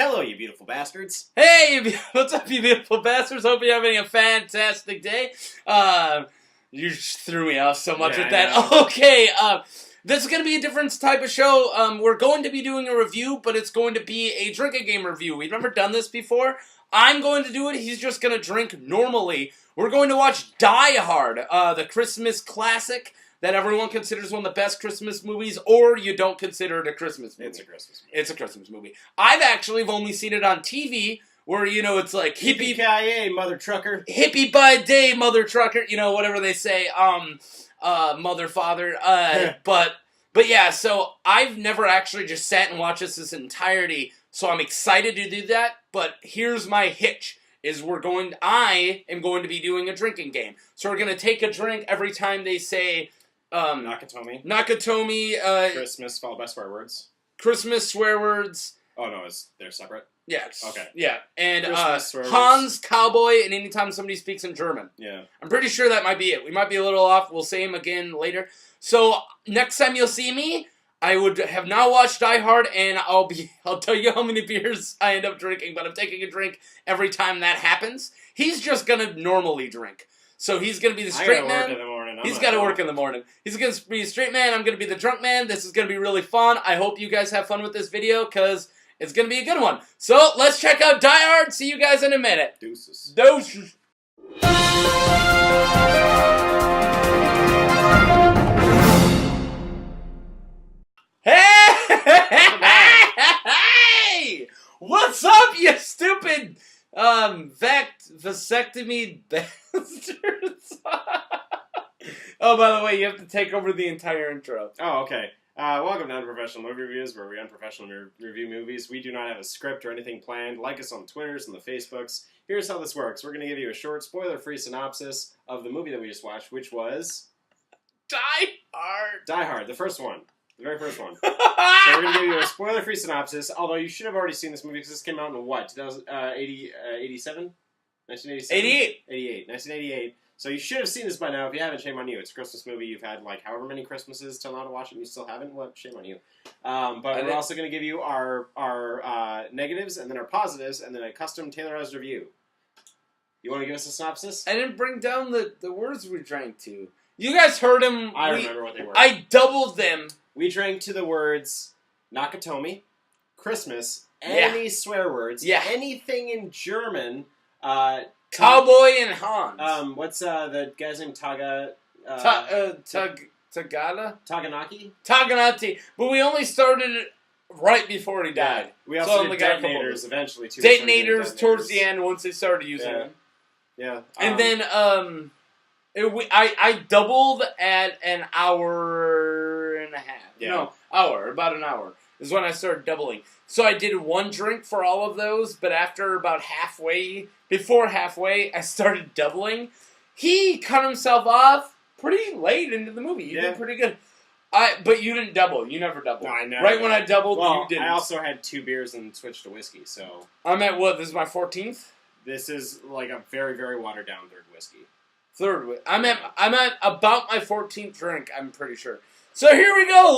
Hello, you beautiful bastards. Hey, what's up, you beautiful bastards? Hope you're having a fantastic day. You just threw me off so much with that. Okay, this is going to be a different type of show. We're going to be doing a review, but it's going to be a drinking game review. We've never done this before. I'm going to do it. He's just going to drink normally. We're going to watch Die Hard, the Christmas classic that everyone considers one of the best Christmas movies, or you don't consider it a Christmas movie. It's a Christmas movie. It's a Christmas movie. I've actually only seen it on TV, where, you know, it's like hippie... Yippee-ki-yay, mother trucker. Hippie by day, mother trucker. You know, whatever they say. Mother, father. But yeah, so I've never actually just sat and watched this entirety, so I'm excited to do that, but here's my hitch. I am going to be doing a drinking game. So we're going to take a drink every time they say... Nakatomi. Christmas, followed by swear words. Christmas swear words. Oh, no, they're separate? Yes. Okay. Yeah. And swear Hans, cowboy, and anytime somebody speaks in German. Yeah. I'm pretty sure that might be it. We might be a little off. We'll say him again later. So, next time you'll see me, I would have now watched Die Hard, and I'll tell you how many beers I end up drinking, but I'm taking a drink every time that happens. He's just gonna normally drink. So he's going to be the straight man. He's got to work in the morning. He's going to be a straight man. I'm going to be the drunk man. This is going to be really fun. I hope you guys have fun with this video because it's going to be a good one. So let's check out Die Hard. See you guys in a minute. Deuces. Deuces. Hey! What's up, you stupid... vasectomy bastards. Oh, by the way, you have to take over the entire intro. Oh, okay. Welcome to Unprofessional Movie Reviews, where we unprofessionally review movies. We do not have a script or anything planned. Like us on Twitters and the Facebooks. Here's how this works. We're going to give you a short, spoiler-free synopsis of the movie that we just watched, which was... Die Hard. Die Hard, the first one. The very first one. So we're going to give you a spoiler-free synopsis, although you should have already seen this movie because this came out in what? 1987? 88. 1988. So you should have seen this by now. If you haven't, shame on you. It's a Christmas movie. You've had like however many Christmases till now to watch it and you still haven't. Well, shame on you. But we're also going to give you our negatives and then our positives and then a custom tailorized review. You want to give us a synopsis? I didn't bring down the words we drank to. You guys heard them. I remember what they were. I doubled them. We drank to the words Nakatomi, Christmas, any swear words, anything in German. Cowboy and Hans. What's the guy's name? Tagada? Taganaki? Taganati. But we only started it right before he died. Yeah. We also did detonators eventually, too. Detonators towards the end once they started using them. Yeah. And then, I doubled at an hour and a half. Yeah. No, about an hour is when I started doubling. So I did one drink for all of those, but after about before halfway, I started doubling. He cut himself off pretty late into the movie. You did pretty good. But you didn't double. You never doubled. No, I never. Right when I doubled, you didn't. I also had 2 beers and switched to whiskey, so... I'm at what? This is my 14th? This is like a very, very watered-down third whiskey. I'm at about my 14th drink, I'm pretty sure. So here we go.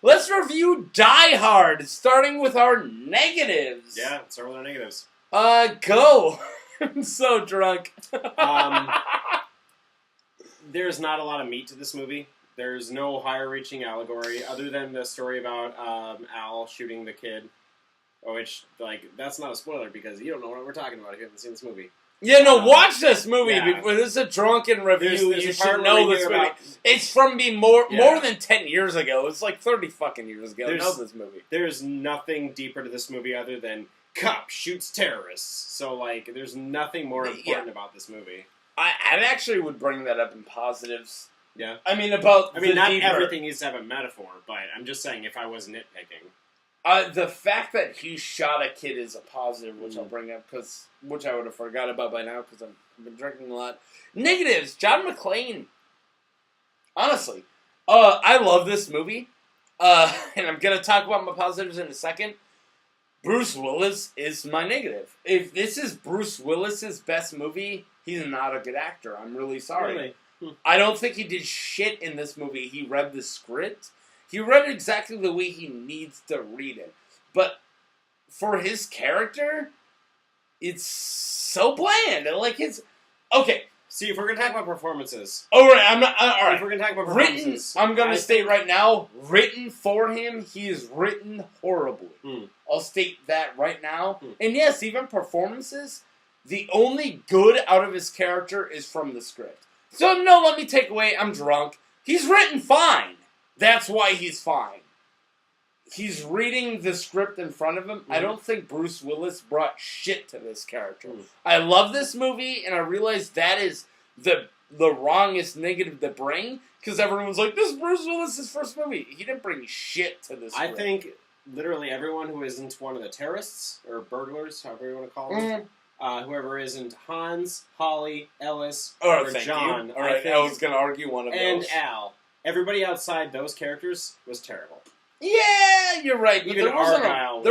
Let's review Die Hard, starting with our negatives. Yeah, let's start with our negatives. Go. I'm so drunk. There's not a lot of meat to this movie. There's no higher-reaching allegory other than the story about Al shooting the kid. Which, that's not a spoiler because you don't know what we're talking about if you haven't seen this movie. Yeah, no, watch this movie. This is a drunken review. You should know this movie. It's from more than 10 years ago. It's like 30 fucking years ago. I know this movie. There's nothing deeper to this movie other than cop shoots terrorists. So, there's nothing more important about this movie. I actually would bring that up in positives. Yeah? Not everything needs to have a metaphor, but I'm just saying if I was nitpicking. The fact that he shot a kid is a positive, which I'll bring up, which I would have forgot about by now because I've been drinking a lot. Negatives, John McClane. Honestly, I love this movie, and I'm going to talk about my positives in a second. Bruce Willis is my negative. If this is Bruce Willis's best movie, he's not a good actor. I'm really sorry. Really? I don't think he did shit in this movie. He read the script. He read it exactly the way he needs to read it. But for his character, it's so bland. Like, it's... Okay. See, if we're going to talk about performances... All right, I'm not... all right. If we're going to talk about performances... I'm going to state right now, written for him, he is written horribly. I'll state that right now. And yes, even performances, the only good out of his character is from the script. So, no, let me take away, I'm drunk. He's written fine. That's why he's fine. He's reading the script in front of him. I don't think Bruce Willis brought shit to this character. I love this movie, and I realize that is the wrongest negative to bring, because everyone's like, this is Bruce Willis' first movie. He didn't bring shit to this script. I think literally everyone who isn't one of the terrorists, or burglars, however you want to call them, whoever isn't Hans, Holly, Ellis, or John. All right, I was going to argue one of those. And Al. Everybody outside those characters was terrible. Yeah, you're right. Even Argyle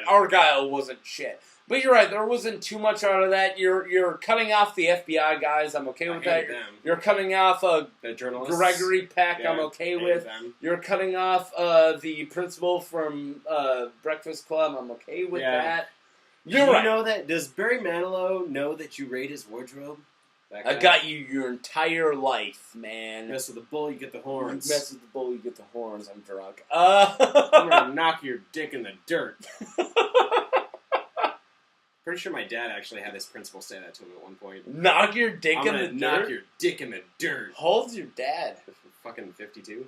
Argyle wasn't shit. But you're right, there wasn't too much out of that. You're cutting off the FBI guys, I'm okay with that. Them. You're cutting off the journalists. Gregory Peck, I'm okay with. Them. You're cutting off the principal from Breakfast Club, I'm okay with that. You're right. You know that? Does Barry Manilow know that you rate his wardrobe? I got you your entire life, man. Mess with the bull, you get the horns. Mess with the bull, you get the horns. I'm drunk. I'm gonna knock your dick in the dirt. Pretty sure my dad actually had his principal say that to him at one point. Knock your dick in the dirt? Knock your dick in the dirt. How old's your dad? Fucking 52.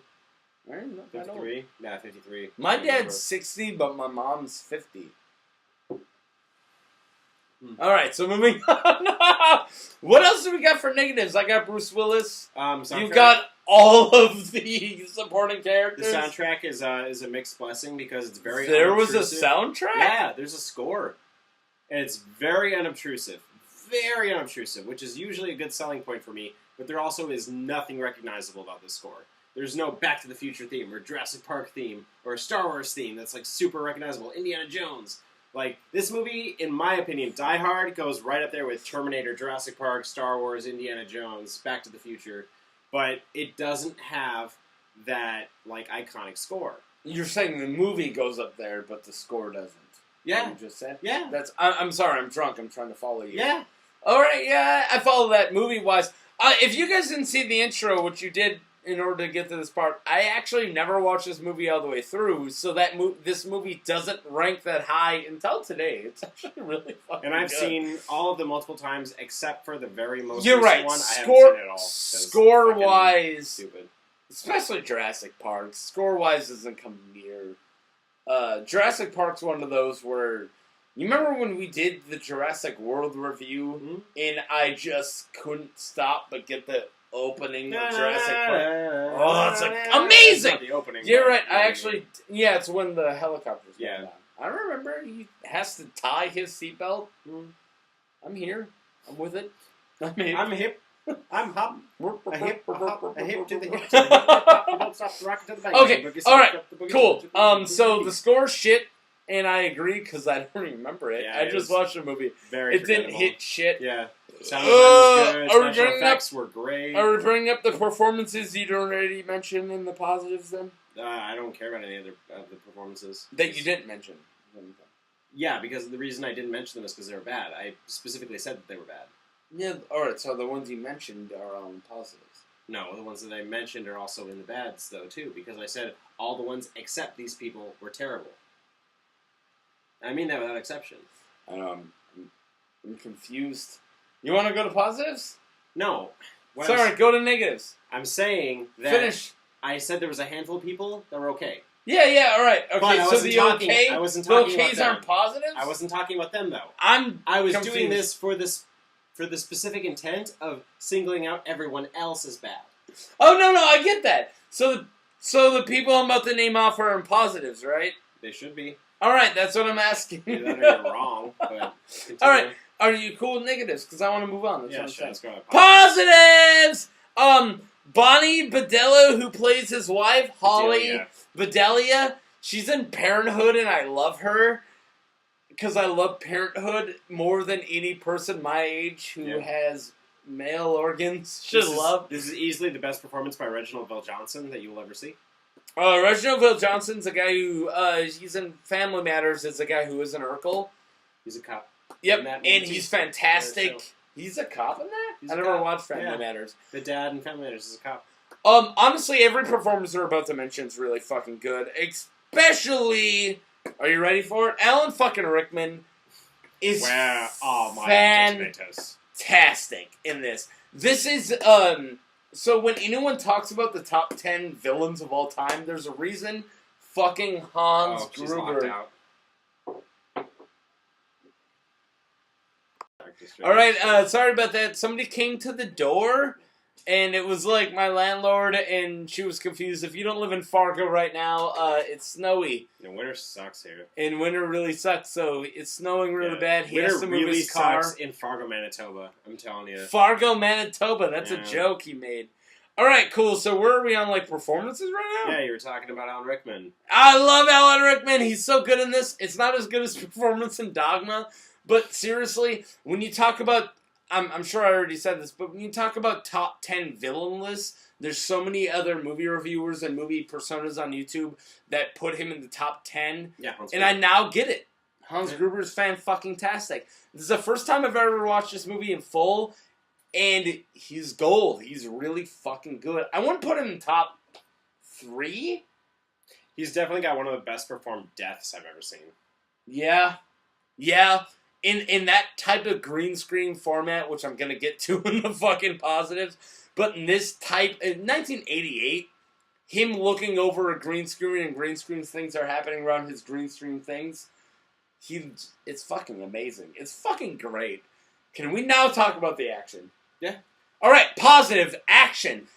Right, 53? Nah, 53. My dad's 60, but my mom's 50. Alright, so moving on. What else do we got for negatives? I got Bruce Willis. You've got all of the supporting characters. The soundtrack is a mixed blessing because it's very There unobtrusive. was a soundtrack? Yeah, there's a score. And it's very unobtrusive. Very unobtrusive, which is usually a good selling point for me, but there also is nothing recognizable about this score. There's no Back to the Future theme, or Jurassic Park theme, or a Star Wars theme that's like super recognizable. Indiana Jones. Like, this movie, in my opinion, Die Hard goes right up there with Terminator, Jurassic Park, Star Wars, Indiana Jones, Back to the Future. But it doesn't have that, like, iconic score. You're saying the movie goes up there, but the score doesn't. Yeah. You just said? Yeah. I'm sorry, I'm drunk. I'm trying to follow you. Yeah. Alright, yeah, I follow that movie-wise. If you guys didn't see the intro, which you did in order to get to this part, I actually never watched this movie all the way through, so that this movie doesn't rank that high until today. It's actually really fucking And I've good. seen all of them multiple times, except for the very most You're recent right. one. I haven't seen it all. Score-wise, Stupid. especially Jurassic Park, score-wise doesn't come near. Jurassic Park's one of those where... You remember when we did the Jurassic World review, and I just couldn't stop but get the opening of Jurassic Park? Oh, it's like amazing! It's not the opening. You're right. I actually... Yeah, it's when the helicopter's going Yeah. down. I remember he has to tie his seatbelt. I'm here. I'm with it. I'm hip. I'm hop. A hip to the hip. To the hip. Don't stop the rocket to the bank. Okay, alright, cool. So the score's shit, and I agree because I don't remember it. Yeah, I just watched the movie. Very It didn't hit shit. Yeah. Sound was good. Are we Special bringing effects were great. Are we bringing up the performances you'd already mentioned in the positives then? I don't care about any other of the performances. That you didn't mention. Yeah, because the reason I didn't mention them is because they were bad. I specifically said that they were bad. Yeah, alright, so the ones you mentioned are positives. No, the ones that I mentioned are also in the bads, though, too, because I said all the ones except these people were terrible. I mean that without exception. I know, I'm confused. You want to go to positives? No. Sorry, go to negatives. I'm saying that Finish. I said there was a handful of people that were okay. Yeah, alright. Okay, so the okay, I wasn't talking the okays about them. aren't positives? I wasn't talking about them, though. I was confused. doing this for the specific intent of singling out everyone else as bad. Oh, no, I get that. So the people I'm about to name off are in positives, right? They should be. Alright, that's what I'm asking. Either that or you're wrong, but continue. Alright, are you cool with negatives? Because I want to move on. That's Yeah, what I'm sure, saying. let's go with Positives! Bonnie Bedelia, who plays his wife, Holly Bedelia, she's in Parenthood, and I love her. Because I love Parenthood more than any person my age who has male organs should love. This is easily the best performance by Reginald VelJohnson that you will ever see. Reginald VelJohnson's a guy who, he's in Family Matters, is a guy who is an Urkel. He's a cop. Yep, and he's fantastic. He's a cop in that? I never watched Family Matters. The dad in Family Matters is a cop. Honestly, every performance we're about to mention is really fucking good. Especially, are you ready for it? Alan fucking Rickman is fantastic in this. This is, so when anyone talks about the top 10 villains of all time, there's a reason fucking Hans Gruber. Alright, sorry about that. Somebody came to the door, and it was like my landlord, and she was confused. If you don't live in Fargo right now, it's snowy. And winter sucks here. And winter really sucks, so it's snowing really bad. He has to move his car. Sucks in Fargo, Manitoba. I'm telling you. Fargo, Manitoba. That's a joke he made. Alright, cool. So where are we on, like, performances right now? Yeah, you were talking about Alan Rickman. I love Alan Rickman. He's so good in this. It's not as good as performance in Dogma. But seriously, when you talk about, I'm sure I already said this, but when you talk about top 10 villain lists, there's so many other movie reviewers and movie personas on YouTube that put him in the top 10. Yeah, and I now get it. Hans Gruber's fan-fucking-tastic. This is the first time I've ever watched this movie in full, and he's gold. He's really fucking good. I wouldn't put him in top 3. He's definitely got one of the best performed deaths I've ever seen. Yeah. Yeah. In that type of green screen format, which I'm going to get to in the fucking positives, but in this type, in 1988, him looking over a green screen and green screen things are happening around his green screen things, it's fucking amazing. It's fucking great. Can we now talk about the action? Yeah. All right, positive action.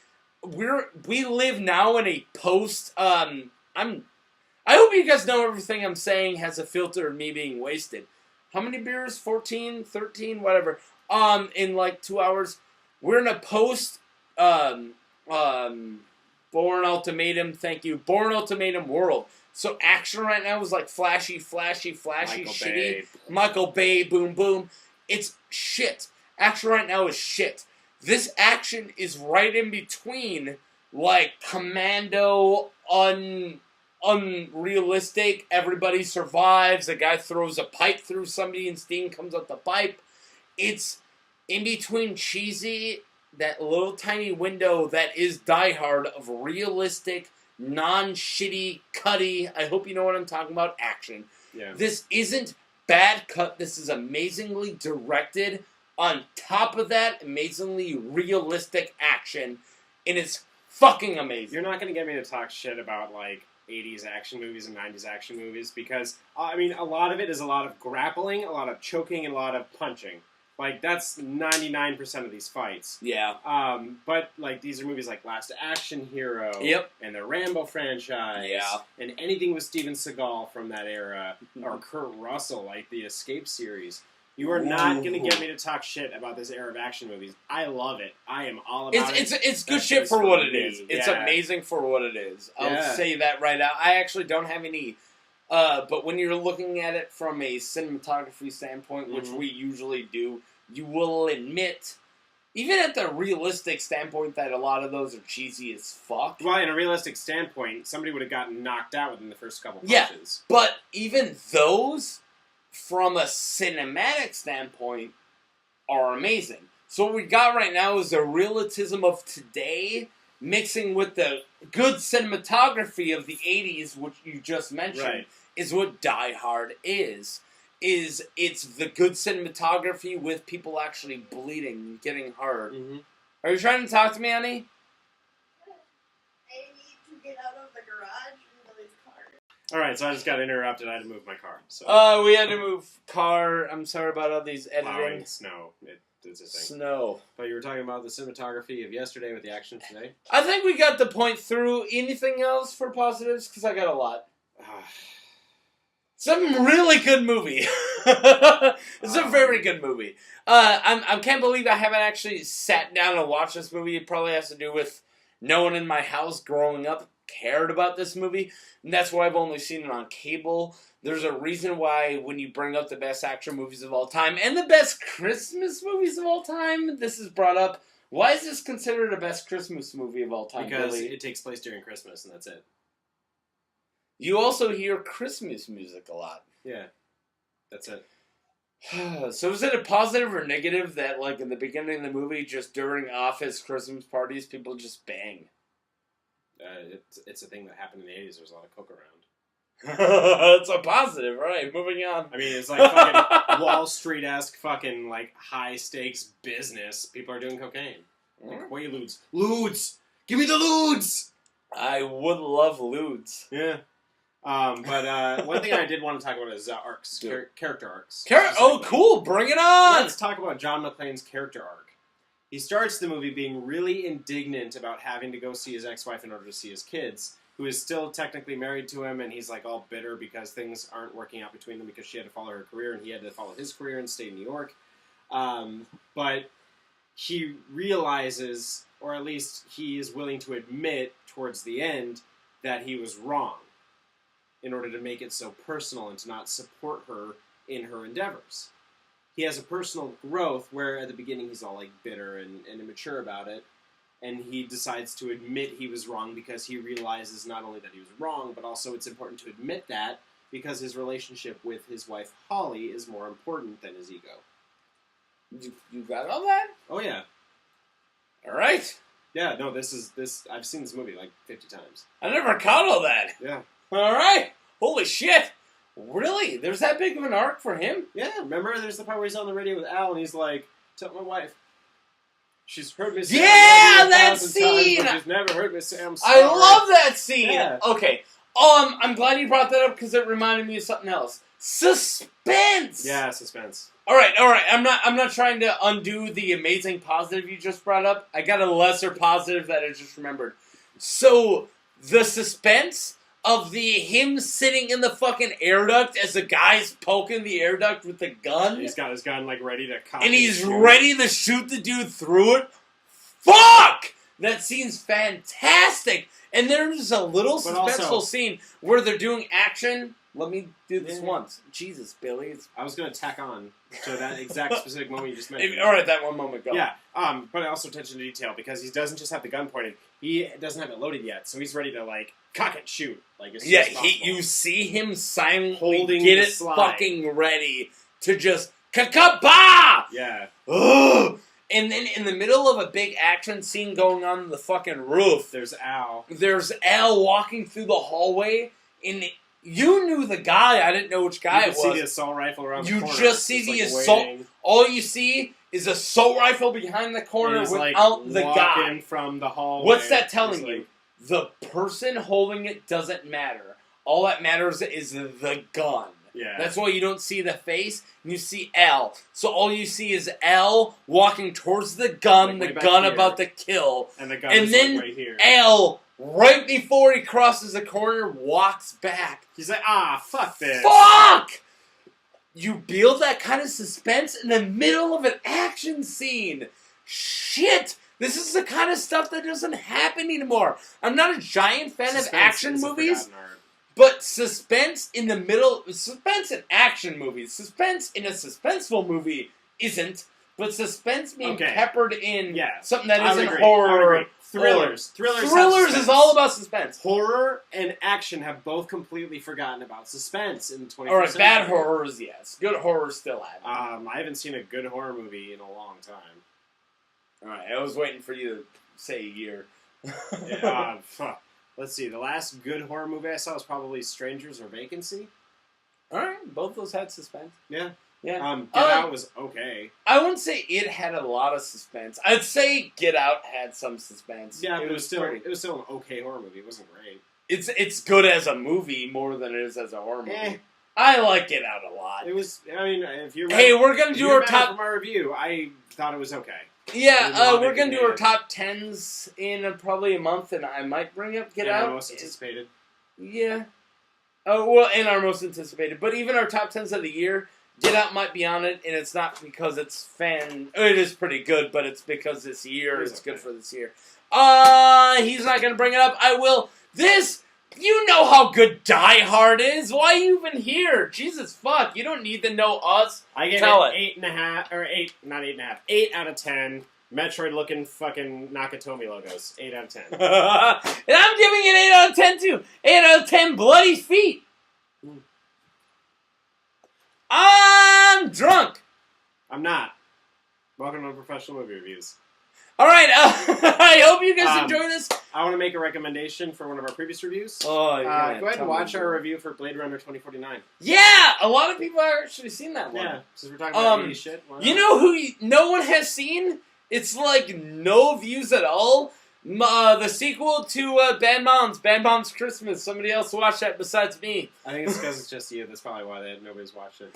We live now in a post, I hope you guys know everything I'm saying has a filter of me being wasted. How many beers? 14, 13, whatever. In like 2 hours. We're in a post Born Ultimatum, thank you. Born Ultimatum world. So action right now is like flashy, shitty. Michael Bay, boom, boom. It's shit. Action right now is shit. This action is right in between like Commando, unrealistic, everybody survives, a guy throws a pipe through somebody and steam comes out the pipe. It's in between cheesy, that little tiny window that is Die Hard of realistic, non-shitty, cutty, I hope you know what I'm talking about, action. Yeah. This isn't bad cut, this is amazingly directed. On top of that, amazingly realistic action, and it's fucking amazing. You're not going to get me to talk shit about, like, 80s action movies and 90s action movies because, I mean, a lot of it is a lot of grappling, a lot of choking, and a lot of punching. Like, that's 99% of these fights. Yeah. But, like, these are movies like Last Action Hero. Yep. And the Rambo franchise. Yeah. And anything with Steven Seagal from that era. Or Kurt Russell, like the Escape series. You are not going to get me to talk shit about this era of action movies. I love it. I am all about it. It's good shit for what it is. It's Yeah. amazing for what it is. I'll say that right now. I actually don't have any... but when you're looking at it from a cinematography standpoint, which we usually do, you will admit, even at the realistic standpoint, that a lot of those are cheesy as fuck. Well, in a realistic standpoint, somebody would have gotten knocked out within the first couple punches. Yeah, but even those... from a cinematic standpoint, are amazing. So what we got right now is the realism of today mixing with the good cinematography of the 80s, which you just mentioned, is what Die Hard is. It's the good cinematography with people actually bleeding and getting hurt. Mm-hmm. Are you trying to talk to me, Annie? I need to get out of the garage. Alright, so I just got interrupted. I had to move my car. So. We had to move car. I'm sorry about all these editing. Plowing snow. It's a thing. Snow. But you were talking about the cinematography of yesterday with the action today? I think we got the point through. Anything else for positives? Because I got a lot. Some really good movie. It's a very good movie. I can't believe I haven't actually sat down and watched this movie. It probably has to do with no one in my house growing up cared about this movie, and that's why I've only seen it on cable. There's a reason why when you bring up the best action movies of all time and the best Christmas movies of all time, this is brought up. Why is this considered the best Christmas movie of all time? Because Billy? it takes place during Christmas, and that's it. You also hear Christmas music a lot. Yeah, that's it. So is it a positive or negative that, like, in the beginning of the movie, just during office Christmas parties, people just bang? It's a thing that happened in the 80s. There was a lot of coke around. It's a positive, right? Moving on. I mean, it's like fucking Wall Street-esque fucking, like, high-stakes business. People are doing cocaine. Like, Quaaludes. Ludes! Give me the ludes! I would love lewds. Yeah. But one thing I did want to talk about is arcs. Character arcs. Oh, cool! Bring it on! Let's talk about John McClane's character arc. He starts the movie being really indignant about having to go see his ex-wife in order to see his kids, who is still technically married to him, and he's like all bitter because things aren't working out between them because she had to follow her career and he had to follow his career and stay in New York. But he realizes, or at least he is willing to admit towards the end, that he was wrong in order to make it so personal and to not support her in her endeavors. He has a personal growth where at the beginning he's all like bitter and immature about it, and he decides to admit he was wrong because he realizes not only that he was wrong, but also it's important to admit that because his relationship with his wife Holly is more important than his ego. You got all that? Oh yeah. All right. Yeah, no, this I've seen this movie like 50 times. I never caught all that. Yeah. All right. Holy shit. Really? There's that big of an arc for him? Yeah, remember there's the part where he's on the radio with Al and he's like, tell my wife. She's heard me say that scene! Times, she's never heard me say I'm I sorry. love that scene! Yeah. Okay. I'm glad you brought that up because it reminded me of something else. Suspense! Yeah, suspense. Alright. I'm not trying to undo the amazing positive you just brought up. I got a lesser positive that I just remembered. So, the suspense of him sitting in the fucking air duct as the guy's poking the air duct with the gun. He's got his gun like ready to cock and he's ready to shoot the dude through it. Fuck! That scene's fantastic. And there's a little suspenseful scene where they're doing action. Let me do this once. Jesus, Billy. I was going to tack on to that exact specific moment you just mentioned. Alright, that one moment, go. Yeah, but also attention to detail because he doesn't just have the gun pointed. He doesn't have it loaded yet, so he's ready to, like, cock it, shoot. Like, as soon as possible. You see him silently holding get the it slide. fucking ready to just ka-ka-ba! Yeah. Ugh! And then in the middle of a big action scene going on the fucking roof, There's Al walking through the hallway, and you knew the guy. I didn't know which guy it was. You see the assault rifle around the corner. You just see the assault. Waiting. All you see is an assault rifle behind the corner without the guy. From the hallway. What's that telling you? The person holding it doesn't matter. All that matters is the gun. Yeah. That's why you don't see the face, and you see L. So all you see is L walking towards the gun, like the gun here. about to kill. And the gun and is then like right here. L, right before he crosses the corner, walks back. He's like, fuck this. Fuck! You build that kind of suspense in the middle of an action scene. Shit! This is the kind of stuff that doesn't happen anymore. I'm not a giant fan of action movies. But suspense in the middle, suspense in action movies, suspense in a suspenseful movie isn't, but suspense being peppered in something that isn't horror. Thrillers is all about suspense. Horror and action have both completely forgotten about suspense in the 21st Alright, century. bad horrors, yes. Good horrors still have. I haven't seen a good horror movie in a long time. Alright, I was waiting for you to say a year. Let's see, the last good horror movie I saw was probably Strangers or Vacancy. Alright, both those had suspense. Yeah. Yeah. Get Out was okay. I wouldn't say it had a lot of suspense. I'd say Get Out had some suspense. Yeah, but it was still an okay horror movie. It wasn't great. It's good as a movie more than it is as a horror movie. I like Get Out a lot. It was, I mean, if you're we're gonna do our top. From our review, I thought it was okay. Yeah, we're gonna do our top 10s in probably a month, and I might bring up Get Out. Our most anticipated. Yeah. Oh well, and our most anticipated, but even our top 10s of the year, Get Out might be on it, and it's not because it's It is pretty good, but it's because this year it's good for this year. He's not gonna bring it up. I will. You know how good Die Hard is. Why are you even here? Jesus fuck, you don't need to know us. I give it 8.5, or 8, not 8.5, 8 out of 10. Metroid-looking fucking Nakatomi logos. 8 out of 10. And I'm giving it 8 out of 10 too. 8 out of 10 bloody feet. I'm drunk. I'm not. Welcome to Unprofessional Movie Reviews. All right, I hope you guys enjoy this. I want to make a recommendation for one of our previous reviews. Oh, go ahead and watch our review for Blade Runner 2049. Yeah, a lot of people have actually seen that one. Yeah, since we're talking about 80s shit. You know who no one has seen? It's like no views at all. The sequel to Bad Moms Christmas. Somebody else watched that besides me. I think it's because it's just you. That's probably why nobody's watched it.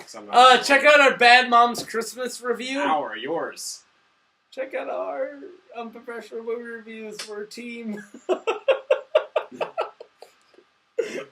Check out our Bad Moms Christmas review. Yours. Check out our Unprofessional Movie Reviews. We're a team.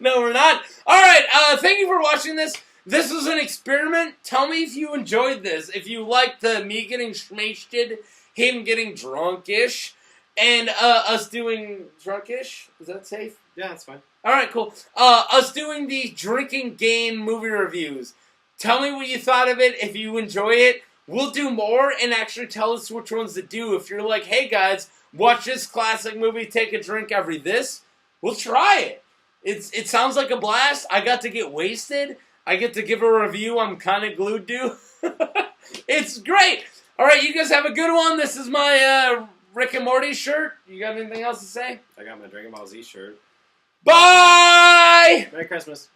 No, we're not. Alright, thank you for watching this. This was an experiment. Tell me if you enjoyed this. If you liked me getting schmasted, him getting drunkish, and us doing drunkish. Is that safe? Yeah, that's fine. Alright, cool. Us doing the drinking game movie reviews. Tell me what you thought of it. If you enjoy it, we'll do more and actually tell us which ones to do. If you're like, hey guys, watch this classic movie, take a drink every this, we'll try it. It sounds like a blast. I got to get wasted. I get to give a review I'm kind of glued to. It's great. All right, you guys have a good one. This is my Rick and Morty shirt. You got anything else to say? I got my Dragon Ball Z shirt. Bye! Merry Christmas.